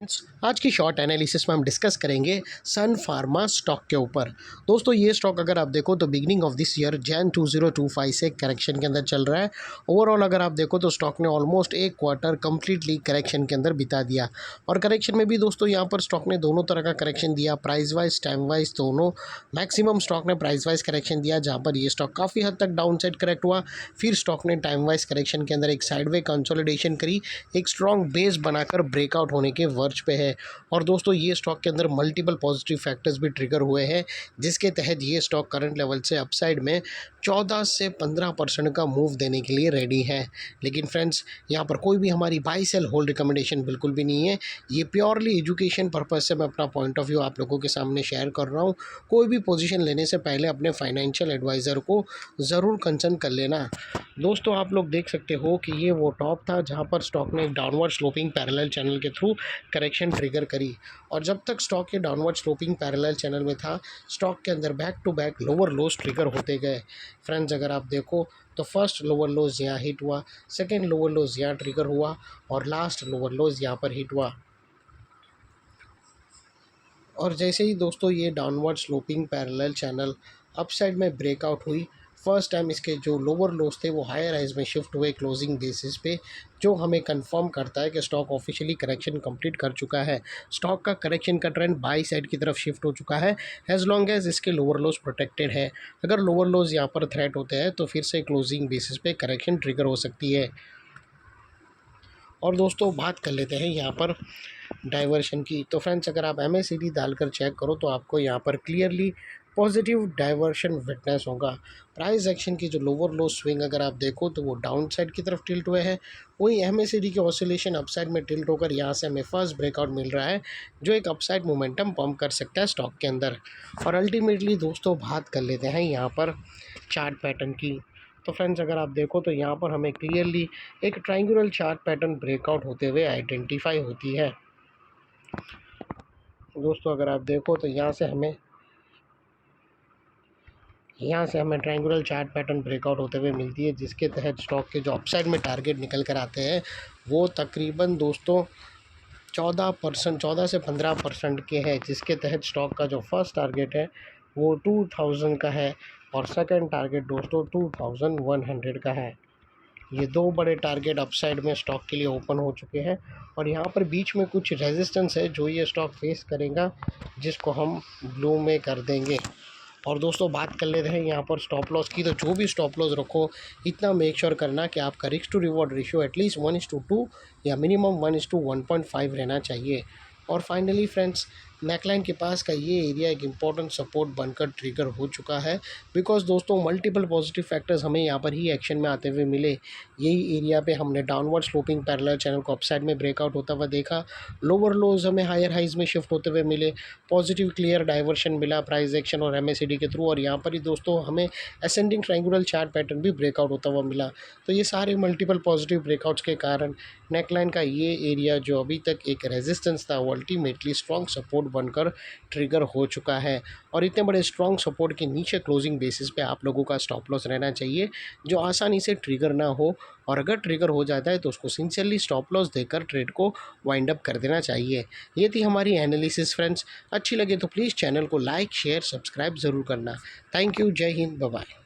आज की short analysis में हम डिस्कस करेंगे सन फार्मा स्टॉक के ऊपर। दोस्तों ये स्टॉक अगर आप देखो तो beginning of this year Jain 2025 से करेक्शन के अंदर चल रहा है। ओवरऑल अगर आप देखो तो स्टॉक ने ऑलमोस्ट एक क्वार्टर कंप्लीटली करेक्शन के अंदर बिता दिया और करेक्शन में भी दोस्तों यहाँ पर स्टॉक ने दोनों तरह का करेक्शन दिया, प्राइस वाइज टाइम वाइज दोनों। मैक्सिमम स्टॉक ने प्राइस वाइज करेक्शन दिया जहाँ पर ये स्टॉक काफ़ी हद तक डाउन साइड करेक्ट हुआ, फिर स्टॉक ने टाइम वाइज करेक्शन के अंदर एक साइडवे कंसोलिडेशन करी, एक स्ट्रॉन्ग बेस बनाकर ब्रेकआउट होने के वर्ज पे है। और दोस्तों ये स्टॉक के अंदर मल्टीपल पॉजिटिव फैक्टर्स भी ट्रिगर हुए हैं जिसके तहत ये स्टॉक करंट लेवल से अपसाइड में 14 से 15% का मूव देने के लिए रेडी है। लेकिन फ्रेंड्स यहाँ पर कोई भी हमारी बाई सेल होल्ड रिकमेंडेशन बिल्कुल भी नहीं है। ये प्योरली एजुकेशन पर्पज से मैं अपना पॉइंट ऑफ व्यू आप लोगों के सामने शेयर कर रहा हूँ। कोई भी पोजीशन लेने से पहले अपने फाइनेंशियल एडवाइज़र को ज़रूर कंसल्ट कर लेना। दोस्तों आप लोग देख सकते हो कि ये वो टॉप था जहाँ पर स्टॉक ने डाउनवर्ड स्लोपिंग पैरेलल चैनल के थ्रू करेक्शन ट्रिगर करी और जब तक स्टॉक के डाउनवर्ड स्लोपिंग पैरेलल चैनल में था स्टॉक के अंदर back to back lower lows trigger होते गए। फ्रेंड्स अगर आप देखो तो फर्स्ट लोअर लोज यहाँ हिट हुआ, सेकेंड लोअर लोज यहाँ ट्रिगर हुआ और लास्ट लोअर लोज यहाँ पर हिट हुआ। और जैसे ही दोस्तों ये downward sloping parallel channel upside में ब्रेकआउट हुई, फर्स्ट टाइम इसके जो लोअर लोज थे वो हायर हाइज में शिफ्ट हुए क्लोजिंग बेसिस पे, जो हमें कंफर्म करता है कि स्टॉक ऑफिशियली करेक्शन कंप्लीट कर चुका है। स्टॉक का करेक्शन का ट्रेंड बाई साइड की तरफ शिफ्ट हो चुका है एज लॉन्ग एज इसके लोअर लोज प्रोटेक्टेड है। अगर लोअर लोज यहाँ पर थ्रेट होते हैं तो फिर से क्लोजिंग बेसिस पे करेक्शन ट्रिगर हो सकती है। और दोस्तों बात कर लेते हैं यहाँ पर डाइवर्शन की। तो फ्रेंड्स अगर आप MACD डालकर चेक करो तो आपको यहाँ पर क्लियरली पॉजिटिव डाइवर्शन विटनेस होगा। प्राइस एक्शन की जो लोअर लो स्विंग अगर आप देखो तो वो डाउन साइड की तरफ टिल्ट हुए हैं, वही MACD के ऑसिलेशन अपसाइड में टिल्ट होकर यहाँ से हमें फर्स्ट ब्रेकआउट मिल रहा है जो एक अपसाइड मोमेंटम पंप कर सकता है स्टॉक के अंदर। और अल्टीमेटली दोस्तों बात कर लेते हैं यहाँ पर चार्ट पैटर्न की। तो फ्रेंड्स अगर आप देखो तो यहाँ पर हमें क्लियरली एक ट्रायंगुलर चार्ट पैटर्न ब्रेकआउट होते हुए आइडेंटिफाई होती है। दोस्तों अगर आप देखो तो यहाँ से हमें ट्रायंगुलर चार्ट पैटर्न ब्रेकआउट होते हुए मिलती है जिसके तहत स्टॉक के जो अपसाइड में टारगेट निकल कर आते हैं वो तकरीबन दोस्तों 14 से 15% के हैं, जिसके तहत स्टॉक का जो फर्स्ट टारगेट है वो 2000 का है और सेकंड टारगेट दोस्तों 2100 का है। ये दो बड़े टारगेट अपसाइड में स्टॉक के लिए ओपन हो चुके हैं और यहाँ पर बीच में कुछ रेजिस्टेंस है जो ये स्टॉक फेस करेगा जिसको हम ब्लू में कर देंगे। और दोस्तों बात कर लेते हैं यहाँ पर स्टॉप लॉस की। तो जो भी स्टॉप लॉस रखो इतना मेक श्योर करना कि आपका risk to reward ratio at least 1:2 या मिनिमम 1:1.5 रहना चाहिए। और फाइनली फ्रेंड्स नेकलाइन के पास का ये एरिया एक इम्पॉर्टेंट सपोर्ट बनकर ट्रिगर हो चुका है बिकॉज दोस्तों मल्टीपल पॉजिटिव फैक्टर्स हमें यहाँ पर ही एक्शन में आते हुए मिले। यही एरिया पे हमने डाउनवर्ड स्लोपिंग पैरेलल चैनल को अपसाइड में ब्रेकआउट होता हुआ देखा, लोअर लोज हमें हायर हाइज में शिफ्ट होते हुए मिले, पॉजिटिव क्लियर डाइवर्शन मिला प्राइस एक्शन और MACD के थ्रू, और यहाँ पर ही दोस्तों हमें असेंडिंग ट्रायंगुलर चार्ट पैटर्न भी ब्रेकआउट होता हुआ मिला। तो ये सारे मल्टीपल पॉजिटिव ब्रेकआउट्स के कारण नेकलाइन का ये एरिया जो अभी तक एक रेजिस्टेंस था वो अल्टीमेटली स्ट्रॉन्ग सपोर्ट बनकर ट्रिगर हो चुका है। और इतने बड़े स्ट्रॉन्ग सपोर्ट के नीचे क्लोजिंग बेसिस पे आप लोगों का स्टॉप लॉस रहना चाहिए जो आसानी से ट्रिगर ना हो, और अगर ट्रिगर हो जाता है तो उसको सिंसियरली स्टॉप लॉस देकर ट्रेड को वाइंड अप कर देना चाहिए। ये थी हमारी एनालिसिस फ्रेंड्स। अच्छी लगे तो प्लीज़ चैनल को लाइक शेयर सब्सक्राइब ज़रूर करना। थैंक यू, जय हिंद, बाय बाय।